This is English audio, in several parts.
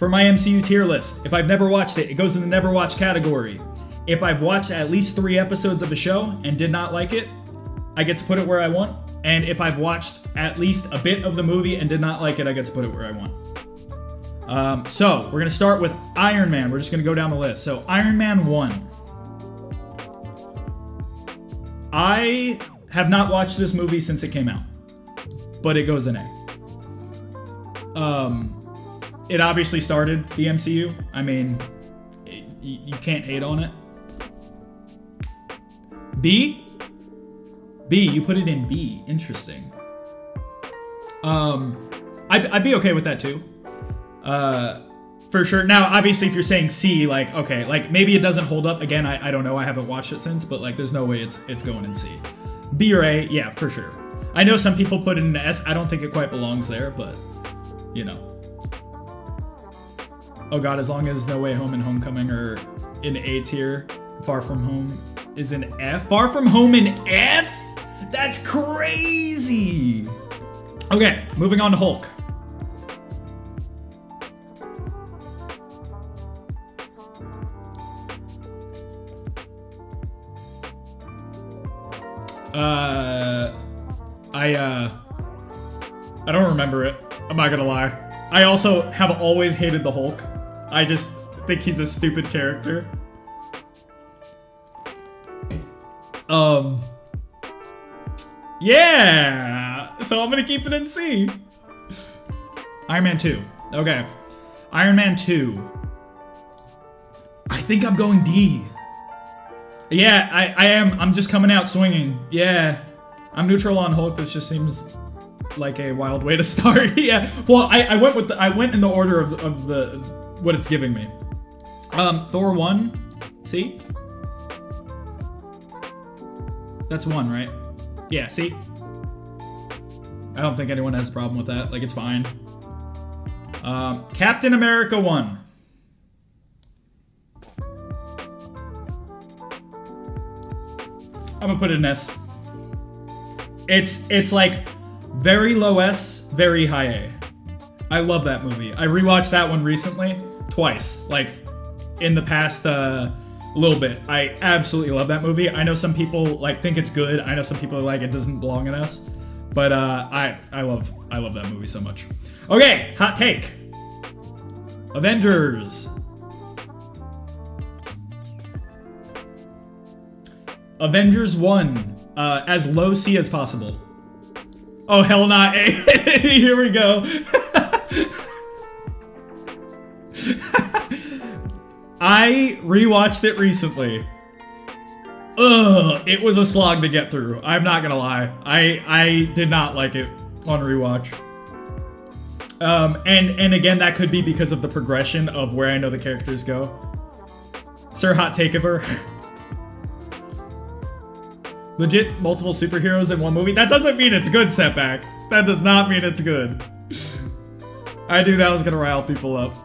for my MCU tier list. If I've never watched it, it goes in the never watched category. If I've watched at least 3 episodes of a show and did not like it, I get to put it where I want. And if I've watched at least a bit of the movie and did not like it, I get to put it where I want. So we're gonna start with Iron Man. We're just gonna go down the list. So Iron Man 1. I have not watched this movie since it came out, but it goes in A. It obviously started the MCU. I mean, you can't hate on it. B, you put it in B. Interesting. I'd be okay with that too. For sure. Now, obviously, if you're saying C, like, okay, like maybe it doesn't hold up. Again, I don't know. I haven't watched it since, but like, there's no way it's going in C. B or A, yeah, for sure. I know some people put it in S. I don't think it quite belongs there, but you know. Oh God, as long as No Way Home and Homecoming are in A tier, Far From Home is in F. Far From Home in F? That's crazy. Okay, moving on to Hulk. I don't remember it. I'm not gonna lie. I also have always hated the Hulk. I just think he's a stupid character. Yeah! So I'm gonna keep it in C. Iron Man 2. Okay. Iron Man 2. I think I'm going D. Yeah, I am. I'm just coming out swinging. Yeah. I'm neutral on Hulk. This just seems like a wild way to start. Yeah. Well, I went in the order of the what it's giving me. Thor 1. See? That's 1, right? Yeah, see? I don't think anyone has a problem with that. Like, it's fine. Captain America 1. I'm gonna put it in S. It's like very low S, very high A. I love that movie. I rewatched that one recently, twice, like in the past little bit. I absolutely love that movie. I know some people like think it's good. I know some people are like it doesn't belong in S, but I love that movie so much. Okay, hot take. Avengers. Avengers 1, as low C as possible. Oh, hell not A. Here we go. I rewatched it recently. Ugh, it was a slog to get through. I'm not gonna lie. I did not like it on rewatch. And again, that could be because of the progression of where I know the characters go. Sir, hot take of her. Legit multiple superheroes in one movie? That doesn't mean it's good, Setback. That does not mean it's good. I knew that was gonna rile people up.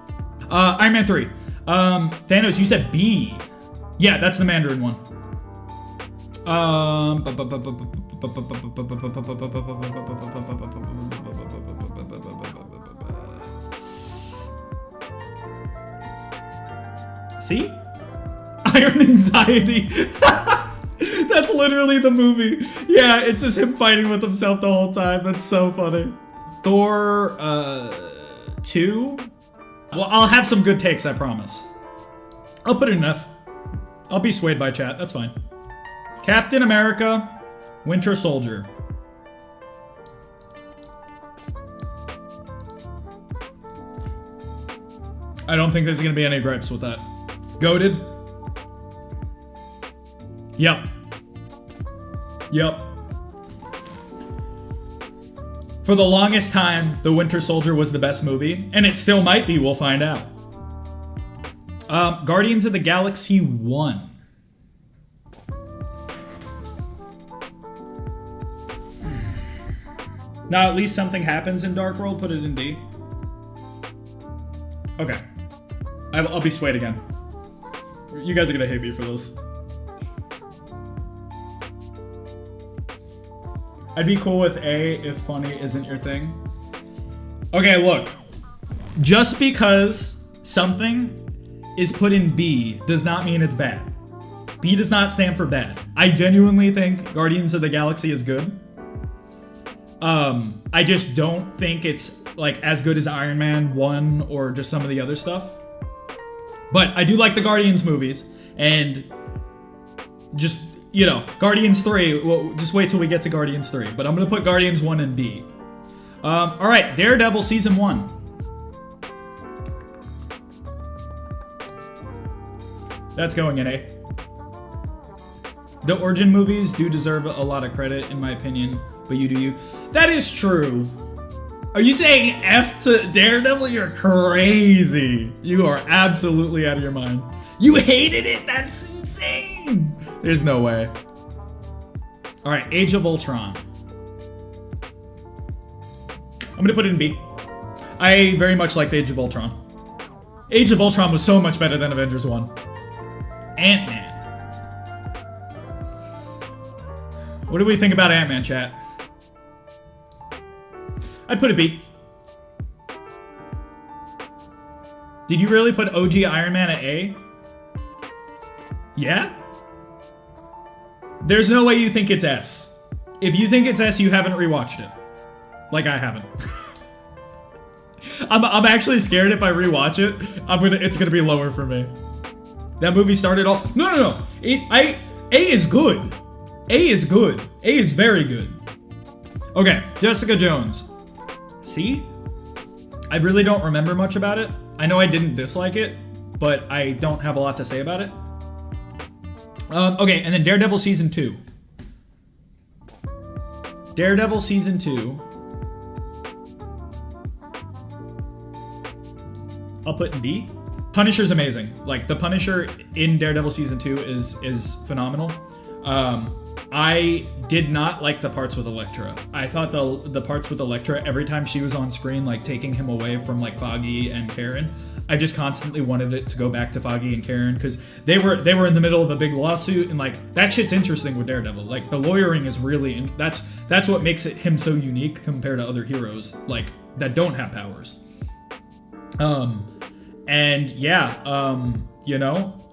Iron Man 3. Thanos, you said B. Yeah, that's the Mandarin one. See? Iron Anxiety. That's literally the movie. Yeah, it's just him fighting with himself the whole time. That's so funny. Thor, 2? Well, I'll have some good takes, I promise. I'll put it in F. I'll be swayed by chat, that's fine. Captain America, Winter Soldier. I don't think there's gonna be any gripes with that. Goated? Yep. Yep. For the longest time, The Winter Soldier was the best movie, and it still might be, we'll find out. Guardians of the Galaxy 1. Now, at least something happens in Dark World, put it in D. Okay. I'll be swayed again. You guys are gonna hate me for this. I'd be cool with A if funny isn't your thing. Okay, look. Just because something is put in B does not mean it's bad. B does not stand for bad. I genuinely think Guardians of the Galaxy is good. I just don't think it's like as good as Iron Man 1 or just some of the other stuff. But I do like the Guardians movies, and just, you know, Guardians 3, well, just wait till we get to Guardians 3. But I'm gonna put Guardians 1 in B. Alright, Daredevil Season 1. That's going in A. The origin movies do deserve a lot of credit, in my opinion, but you do you. That is true. Are you saying F to Daredevil? You're crazy. You are absolutely out of your mind. You hated it? That's insane. There's no way. All right, Age of Ultron. I'm gonna put it in B. I very much liked Age of Ultron. Age of Ultron was so much better than Avengers 1. Ant-Man. What do we think about Ant-Man, chat? I'd put a B. Did you really put OG Iron Man at A? Yeah? There's no way you think it's S. If you think it's S, you haven't rewatched it. Like I haven't. I'm actually scared if I rewatch it, it's gonna be lower for me. That movie started all... No. A is good. A is good. A is very good. Okay, Jessica Jones. See? I really don't remember much about it. I know I didn't dislike it, but I don't have a lot to say about it. Okay, and then Daredevil Season 2. Daredevil Season 2. I'll put in B. Punisher's amazing. Like, the Punisher in Daredevil Season 2 is phenomenal. I did not like the parts with Elektra. I thought the parts with Elektra, every time she was on screen, like taking him away from like Foggy and Karen, I just constantly wanted it to go back to Foggy and Karen, because they were in the middle of a big lawsuit, and like that shit's interesting with Daredevil. Like the lawyering is really, that's what makes him so unique compared to other heroes like that don't have powers. And yeah, you know,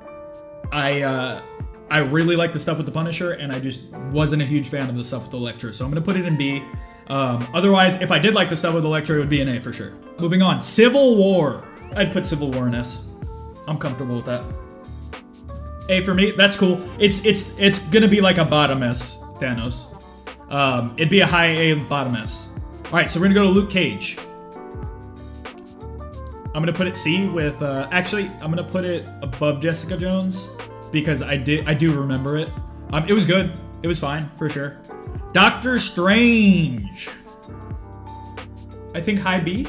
I really like the stuff with the Punisher, and I just wasn't a huge fan of the stuff with Elektra, so I'm gonna put it in B. Otherwise, if I did like the stuff with Elektra, it would be an A for sure. Moving on, Civil War. I'd put Civil War in S. I'm comfortable with that. A for me, that's cool. It's gonna be like a bottom S, Thanos. It'd be a high A, bottom S. All right, so we're gonna go to Luke Cage. I'm gonna put it C with, actually, I'm gonna put it above Jessica Jones, because I do remember it. It was good. It was fine, for sure. Doctor Strange. I think high B.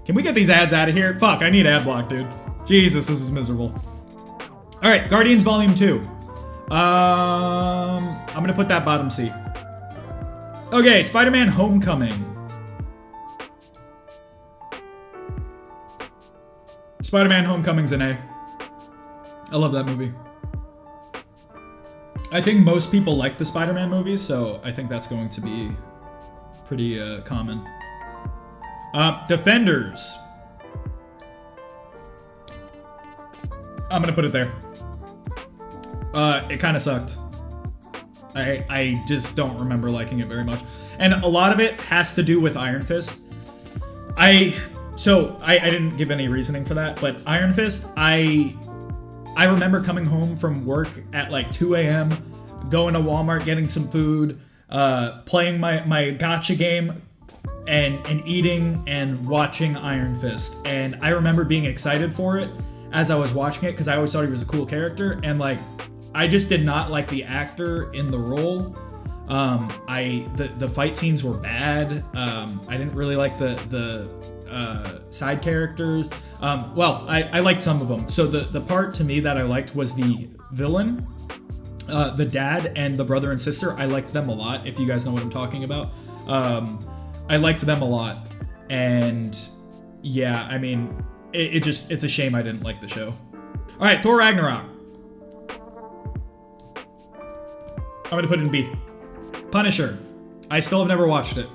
Can we get these ads out of here? Fuck, I need ad block, dude. Jesus, this is miserable. All right, Guardians Volume 2. I'm gonna put that bottom C. Okay, Spider-Man Homecoming. Spider-Man Homecoming's an A. I love that movie. I think most people like the Spider-Man movies, so I think that's going to be pretty common. Defenders. I'm gonna put it there. It kind of sucked. I just don't remember liking it very much. And a lot of it has to do with Iron Fist. I didn't give any reasoning for that, but Iron Fist, I remember coming home from work at like 2 a.m., going to Walmart, getting some food, playing my gacha game, and eating and watching Iron Fist. And I remember being excited for it as I was watching it, because I always thought he was a cool character, and like I just did not like the actor in the role. The fight scenes were bad. I didn't really like the side characters. Well, I liked some of them. So the part to me that I liked was the villain, the dad and the brother and sister. I liked them a lot, if you guys know what I'm talking about. I liked them a lot. And yeah, I mean, it's a shame I didn't like the show. All right, Thor Ragnarok. I'm gonna put it in B. Punisher. I still have never watched it.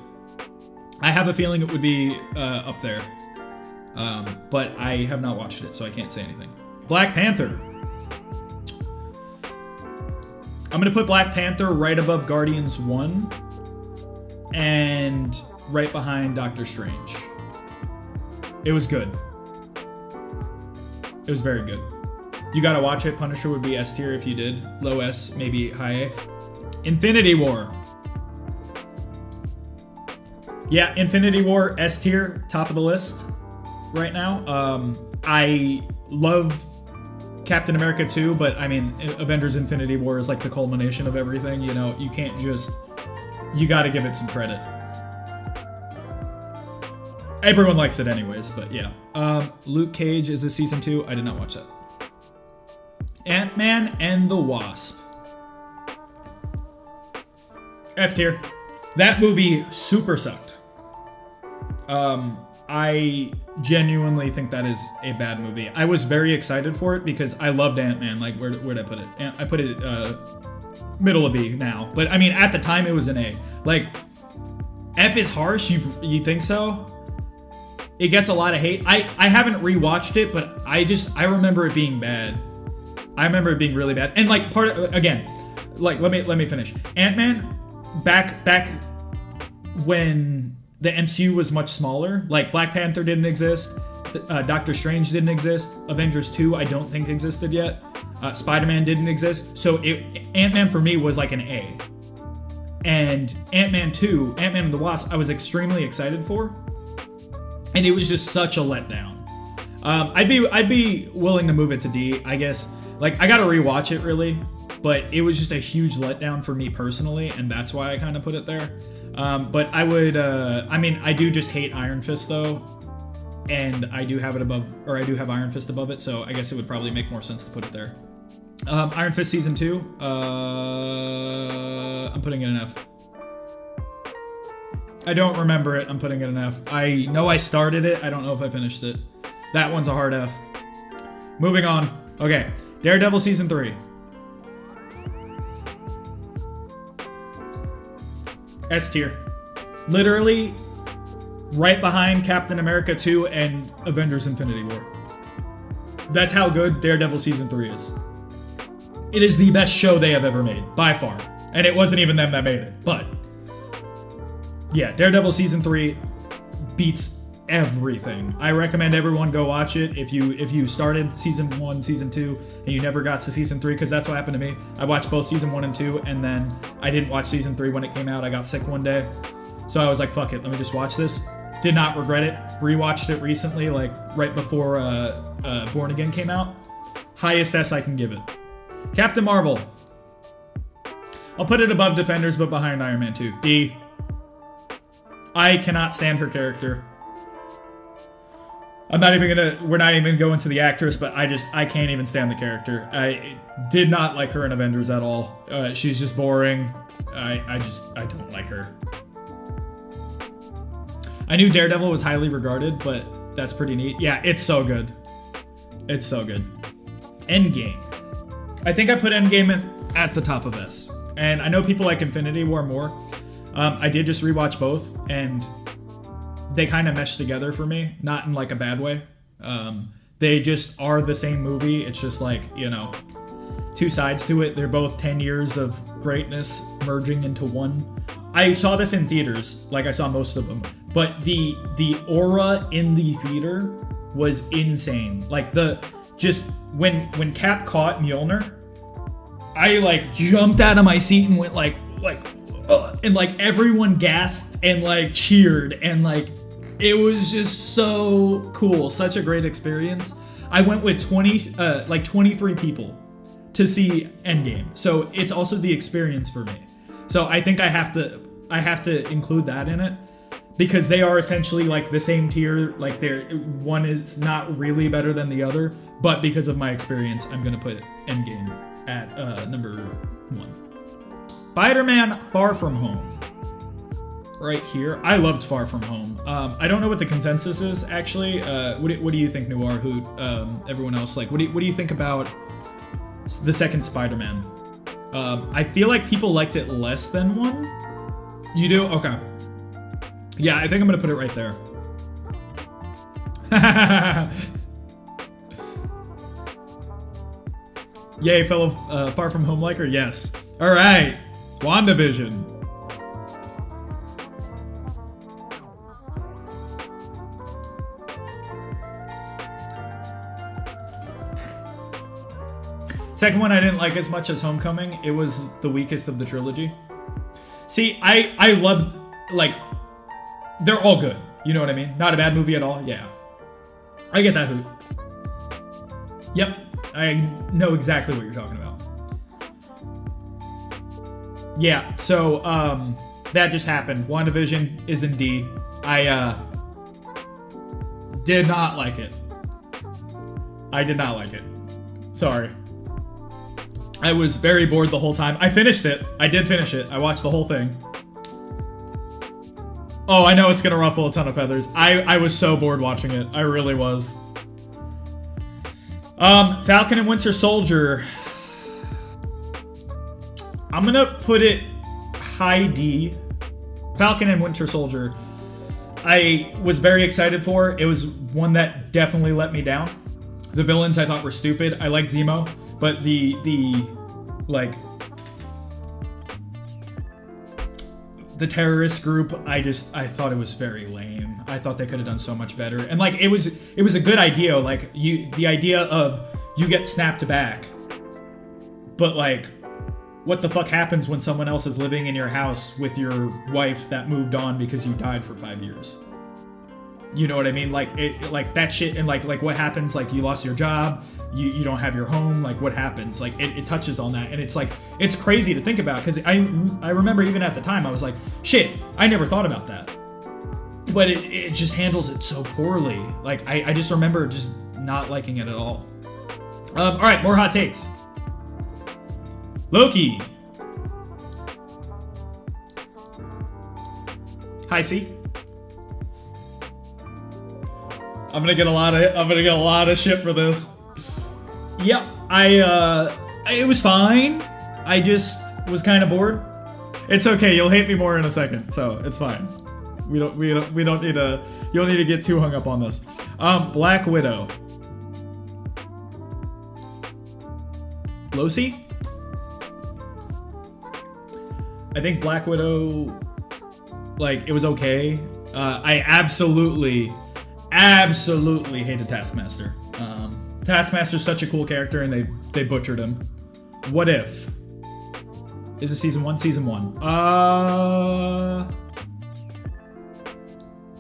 I have a feeling it would be up there. but I have not watched it, so I can't say anything. Black Panther. I'm gonna put Black Panther right above Guardians 1 and right behind Doctor Strange. It was good. It was very good. You gotta watch it. Punisher would be S tier if you did. Low S, maybe high A. Infinity War. Yeah, Infinity War, S tier, top of the list right now. I love Captain America 2, but I mean, Avengers Infinity War is like the culmination of everything, you know? You can't just... You gotta give it some credit. Everyone likes it anyways, but yeah. Luke Cage is a season 2. I did not watch that. Ant-Man and the Wasp. F tier. That movie super sucked. I genuinely think that is a bad movie. I was very excited for it because I loved Ant-Man. Like, where'd I put it? I put it middle of B now. But I mean, at the time it was an A. Like, F is harsh. You think so? It gets a lot of hate. I haven't rewatched it, but I remember it being bad. I remember it being really bad. And like again, like let me finish. Ant-Man, back when the MCU was much smaller, like Black Panther didn't exist, Doctor Strange didn't exist, Avengers 2 I don't think existed yet, Spider-Man didn't exist, so Ant-Man for me was like an A. And Ant-Man 2, Ant-Man and the Wasp, I was extremely excited for, and it was just such a letdown. I'd be willing to move it to D, I guess. Like, I gotta rewatch it really, but it was just a huge letdown for me personally, and that's why I kind of put it there. But I would, I mean, I do just hate Iron Fist though, and I do have it above, or I do have Iron Fist above it, so I guess it would probably make more sense to put it there. Iron Fist Season 2, I'm putting it in F. I don't remember it, I'm putting it in F. I know I started it, I don't know if I finished it. That one's a hard F. Moving on. Okay, Daredevil Season 3. S tier. Literally right behind Captain America 2 and Avengers Infinity War. That's how good Daredevil Season 3 is. It is the best show they have ever made, by far. And it wasn't even them that made it, but yeah, Daredevil Season 3 beats everything. I recommend everyone go watch it. If you started Season 1, Season 2, and you never got to Season 3, because that's what happened to me. I watched both Season 1 and 2, and then I didn't watch Season 3 when it came out. I got sick one day. So I was like, fuck it, let me just watch this. Did not regret it. Rewatched it recently, like right before Born Again came out. Highest S I can give it. Captain Marvel. I'll put it above Defenders, but behind Iron Man 2. D. I cannot stand her character. We're not even going to the actress, but I can't even stand the character. I did not like her in Avengers at all. She's just boring. I don't like her. I knew Daredevil was highly regarded, but that's pretty neat. Yeah, it's so good. It's so good. Endgame. I think I put Endgame at the top of S. And I know people like Infinity War more. I did just rewatch both, and they kind of mesh together for me, not in like a bad way. They just are the same movie. It's just like, you know, two sides to it. They're both 10 years of greatness merging into one. I saw this in theaters, like I saw most of them, but the aura in the theater was insane. Like just when Cap caught Mjolnir, I like jumped out of my seat and went like and like everyone gasped and like cheered, and like it was just so cool. Such a great experience. I went with 23 people to see Endgame. So it's also the experience for me. So I think I have to include that in it, because they are essentially like the same tier. Like one is not really better than the other, but because of my experience, I'm gonna put Endgame at number 1. Spider-Man Far From Home. Right here. I loved Far From Home. I don't know what the consensus is, actually. What do you think, Noir, Hoot, everyone else? Like, what do you think about the second Spider-Man? I feel like people liked it less than 1. You do? Okay. Yeah, I think I'm going to put it right there. Yay, fellow Far From Home liker. Yes. All right. WandaVision. Second one I didn't like as much as Homecoming. It was the weakest of the trilogy. See, I loved, like, they're all good. You know what I mean? Not a bad movie at all. Yeah. I get that hoot. Yep. I know exactly what you're talking about. Yeah, so, that just happened. WandaVision is in D. I, did not like it. I did not like it. Sorry. I was very bored the whole time. I finished it. I did finish it. I watched the whole thing. Oh, I know it's gonna ruffle a ton of feathers. I was so bored watching it. I really was. Falcon and Winter Soldier. I'm gonna put it high D. Falcon and Winter Soldier. I was very excited for. It was one that definitely let me down. The villains I thought were stupid. I liked Zemo. But the terrorist group, I thought it was very lame. I thought they could have done so much better. And like it was a good idea. Like the idea of you get snapped back, but like, what the fuck happens when someone else is living in your house with your wife that moved on because you died for 5 years? You know what I mean? Like like that shit, and like what happens? Like you lost your job, you don't have your home. Like what happens? Like it touches on that, and it's like it's crazy to think about because I remember even at the time I was like, shit, I never thought about that. But it just handles it so poorly. Like I just remember just not liking it at all. All right, more hot takes. Loki. Hi, C. I'm gonna get a lot of shit for this. Yep, it was fine. I just was kind of bored. It's okay. You'll hate me more in a second, so it's fine. We don't need to. You don't need to get too hung up on this. Black Widow. Losi? I think Black Widow, like, it was okay. I absolutely hated Taskmaster. Taskmaster's such a cool character, and they butchered him. What If? Is it season 1? Season 1.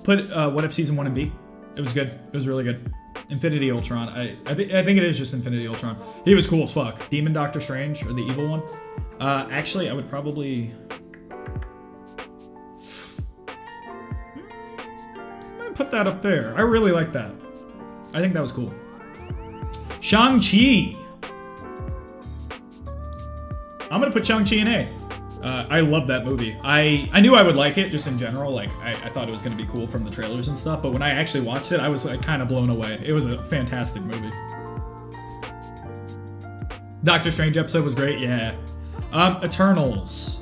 Put What If season 1 in B. It was good. It was really good. Infinity Ultron. I think it is just Infinity Ultron. He was cool as fuck. Demon Doctor Strange, or the evil one. Actually, I would probably... put that up there. I really like that. I think that was cool. Shang-Chi. I'm gonna put Shang-Chi in A. I love that movie. I knew I would like it just in general. Like I thought it was gonna be cool from the trailers and stuff. But when I actually watched it, I was like kind of blown away. It was a fantastic movie. Doctor Strange episode was great. Yeah. Eternals.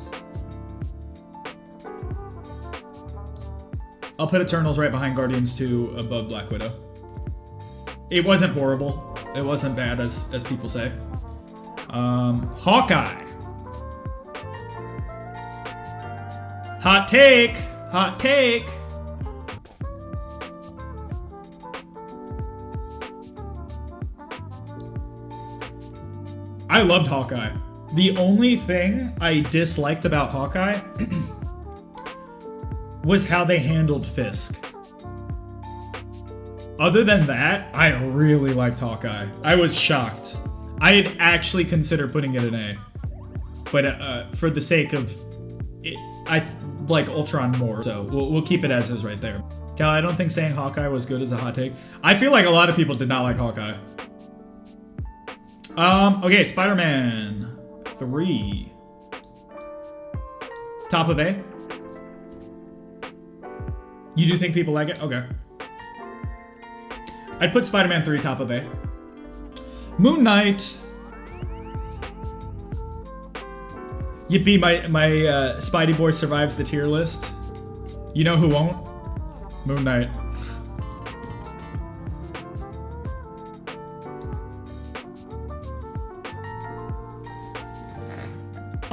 I'll put Eternals right behind Guardians 2 above Black Widow. It wasn't horrible. It wasn't bad as people say. Hawkeye. Hot take. Hot take. I loved Hawkeye. The only thing I disliked about Hawkeye was how they handled Fisk. Other than that, I really liked Hawkeye. I was shocked. I had actually considered putting it in A. But for the sake of it, I like Ultron more, so we'll keep it as is right there. Cal, I don't think saying Hawkeye was good as a hot take. I feel like a lot of people did not like Hawkeye. Okay, Spider-Man 3. Top of A? You do think people like it? Okay. I'd put Spider-Man 3 top of A. Moon Knight. Yippee, my Spidey boy survives the tier list. You know who won't? Moon Knight.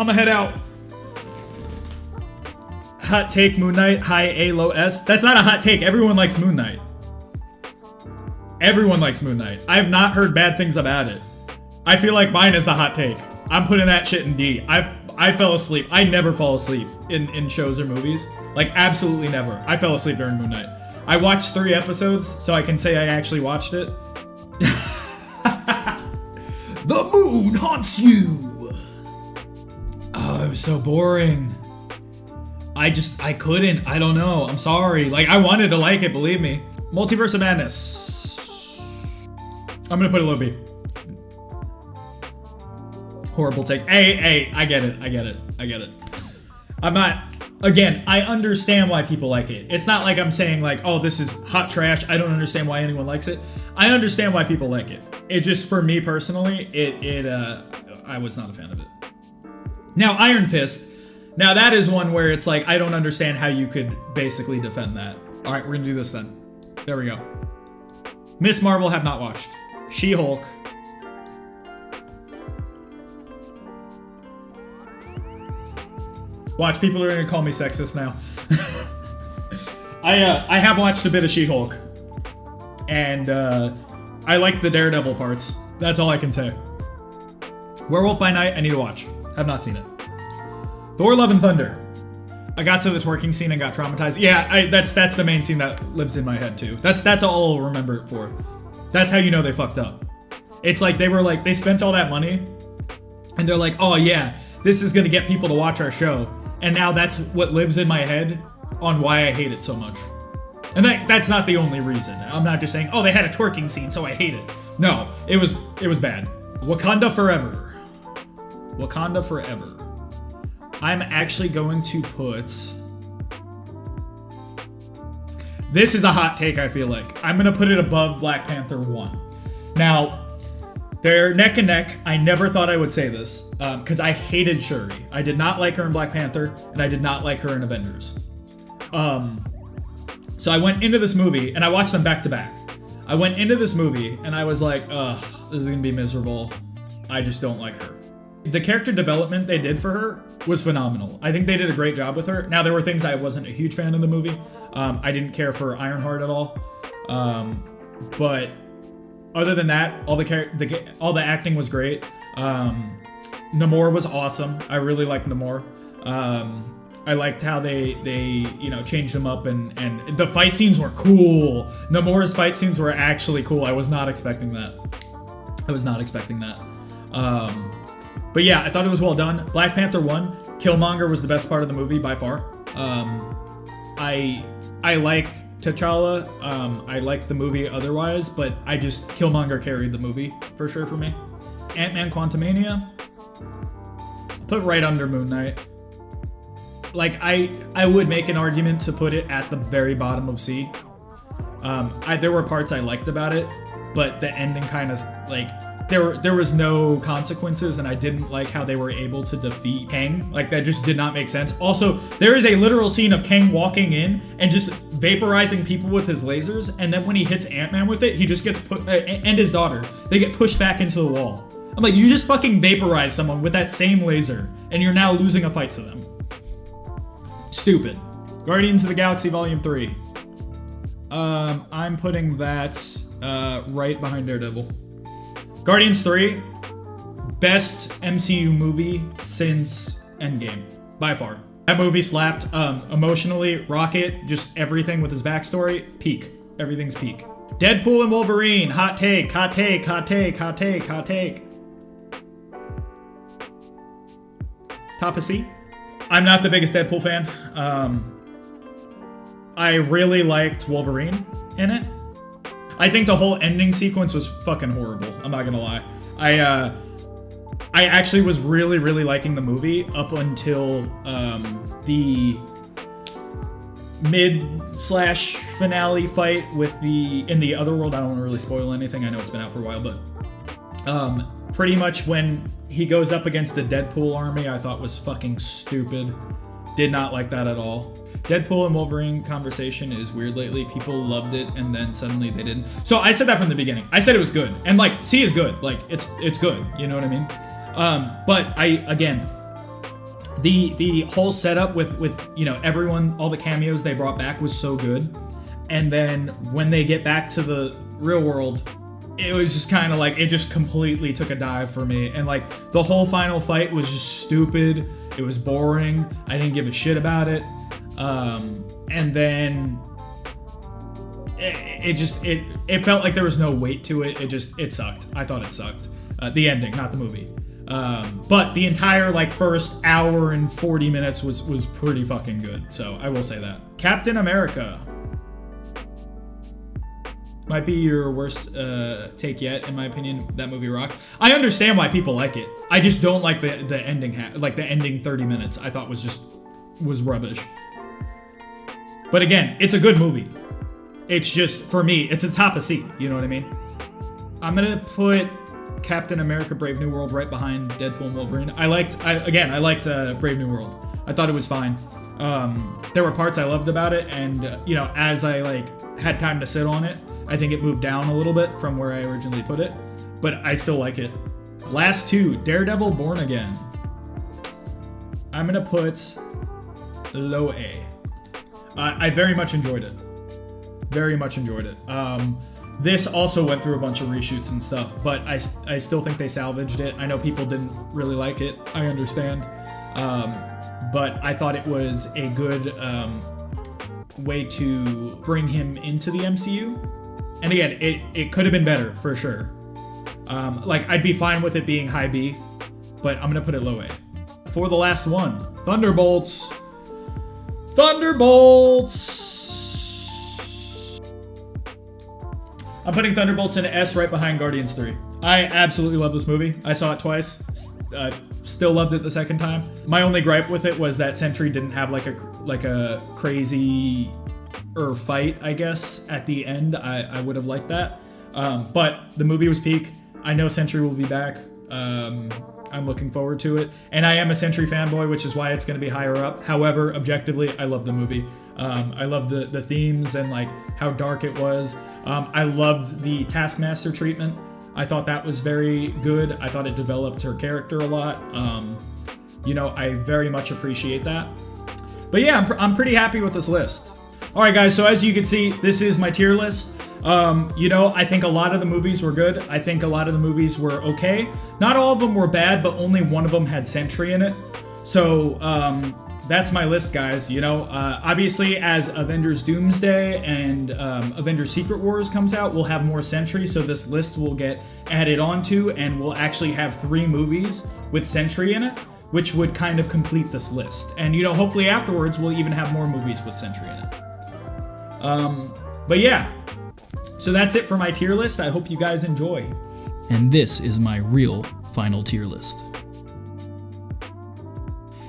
I'ma head out. Hot take, Moon Knight, high A, low S. That's not a hot take. Everyone likes Moon Knight. Everyone likes Moon Knight. I have not heard bad things about it. I feel like mine is the hot take. I'm putting that shit in D. I fell asleep. I never fall asleep in shows or movies. Like, absolutely never. I fell asleep during Moon Knight. I watched 3 episodes, so I can say I actually watched it. The moon haunts you! Oh, it was so boring. I couldn't. I don't know. I'm sorry. Like, I wanted to like it, believe me. Multiverse of Madness. I'm gonna put a low B. Horrible take. Hey, I get it. I'm not... Again, I understand why people like it. It's not like I'm saying like, oh, this is hot trash. I don't understand why anyone likes it. I understand why people like it. It just, for me personally, I was not a fan of it. Now, Iron Fist. Now, that is one where it's like, I don't understand how you could basically defend that. All right, we're gonna do this then. There we go. Miss Marvel have not watched. She-Hulk. Watch, people are gonna call me sexist now. I have watched a bit of She-Hulk. And I like the Daredevil parts. That's all I can say. Werewolf by Night, I need to watch. Have not seen it. Thor Love and Thunder. I got to the twerking scene and got traumatized. Yeah, that's the main scene that lives in my head too. That's all I'll remember it for. That's how you know they fucked up. It's like they spent all that money and they're like, oh yeah, this is gonna get people to watch our show. And now that's what lives in my head on why I hate it so much. And that's not the only reason. I'm not just saying, oh, they had a twerking scene, so I hate it. No, it was bad. Wakanda Forever. Wakanda Forever. I'm actually going to put... This is a hot take, I feel like. I'm going to put it above Black Panther 1. Now, they're neck and neck. I never thought I would say this, because I hated Shuri. I did not like her in Black Panther, and I did not like her in Avengers. So I went into this movie, and I watched them back to back. I went into this movie, and I was like, ugh, this is going to be miserable. I just don't like her. The character development they did for her was phenomenal. I think they did a great job with her. Now, there were things I wasn't a huge fan of the movie. I didn't care for Ironheart at all. But other than that, all the acting was great. Namor was awesome. I really liked Namor. I liked how they changed him up and the fight scenes were cool. Namor's fight scenes were actually cool. I was not expecting that. But yeah, I thought it was well done. Black Panther 1, Killmonger was the best part of the movie by far. I like T'Challa. I like the movie otherwise, but Killmonger carried the movie for sure for me. Ant-Man Quantumania, put right under Moon Knight. Like, I would make an argument to put it at the very bottom of C. There were parts I liked about it, but the ending kind of, like, there was no consequences, and I didn't like how they were able to defeat Kang. Like, that just did not make sense. Also, there is a literal scene of Kang walking in and just vaporizing people with his lasers, and then when he hits Ant-Man with it, he just gets put, and his daughter, they get pushed back into the wall. I'm like, you just fucking vaporize someone with that same laser, and you're now losing a fight to them. Stupid. Guardians of the Galaxy Volume 3. I'm putting that right behind Daredevil. Guardians 3, best MCU movie since Endgame, by far. That movie slapped. Emotionally, Rocket, just everything with his backstory, peak. Everything's peak. Deadpool and Wolverine, hot take, hot take, hot take, hot take, hot take. Top of C. I'm not the biggest Deadpool fan. I really liked Wolverine in it. I think the whole ending sequence was fucking horrible. I'm not gonna lie. I actually was really, really liking the movie up until the mid/finale fight with in the other world. I don't want to really spoil anything. I know it's been out for a while, but pretty much when he goes up against the Deadpool army, I thought was fucking stupid. Did not like that at all. Deadpool and Wolverine conversation is weird lately. People loved it, and then suddenly they didn't. So I said that from the beginning. I said it was good, and like C is good. Like it's good. You know what I mean? But The whole setup with you know, everyone, all the cameos they brought back was so good. And then when they get back to the real world, it was just kind of like, it just completely took a dive for me. And like the whole final fight was just stupid. It was boring. I didn't give a shit about it. And then it felt like there was no weight to it. It sucked. I thought it sucked. The ending, not the movie. But the entire like first hour and 40 minutes was pretty fucking good. So I will say that. Captain America might be your worst take yet, in my opinion. That movie rocked. I understand why people like it. I just don't like the ending. Like the ending 30 minutes, I thought was rubbish. But again, it's a good movie. It's just, for me, it's a top of C. You know what I mean? I'm gonna put Captain America: Brave New World right behind Deadpool and Wolverine. I liked Brave New World. I thought it was fine. There were parts I loved about it, and you know, as I like had time to sit on it, I think it moved down a little bit from where I originally put it, but I still like it. Last two, Daredevil: Born Again. I'm gonna put low A. I very much enjoyed it. Very much enjoyed it. This also went through a bunch of reshoots and stuff, but I still think they salvaged it. I know people didn't really like it. I understand. But I thought it was a good way to bring him into the MCU. And again, it could have been better, for sure. Like, I'd be fine with it being high B, but I'm going to put it low A. For the last one, Thunderbolts. I'm putting Thunderbolts in S right behind Guardians 3. I absolutely love this movie. I saw it twice. Still loved it the second time. My only gripe with it was that Sentry didn't have like a crazy fight, I guess, at the end. I would have liked that. But the movie was peak. I know Sentry will be back. I'm looking forward to it. And I am a Sentry fanboy, which is why it's going to be higher up. However, objectively, I love the movie. I love the themes and like how dark it was. I loved the Taskmaster treatment. I thought that was very good. I thought it developed her character a lot. You know, I very much appreciate that. But yeah, I'm pretty happy with this list. All right, guys, so as you can see, this is my tier list. You know, I think a lot of the movies were good. I think a lot of the movies were okay. Not all of them were bad, but only one of them had Sentry in it. So, that's my list, guys. You know, obviously as Avengers Doomsday and Avengers Secret Wars comes out, we'll have more Sentry, so this list will get added onto, and we'll actually have 3 movies with Sentry in it, which would kind of complete this list. And, you know, hopefully afterwards we'll even have more movies with Sentry in it. But yeah, so that's it for my tier list. I hope you guys enjoy. And this is my real final tier list.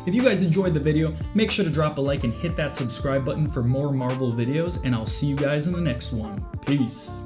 If you guys enjoyed the video, make sure to drop a like and hit that subscribe button for more Marvel videos, and I'll see you guys in the next one. Peace.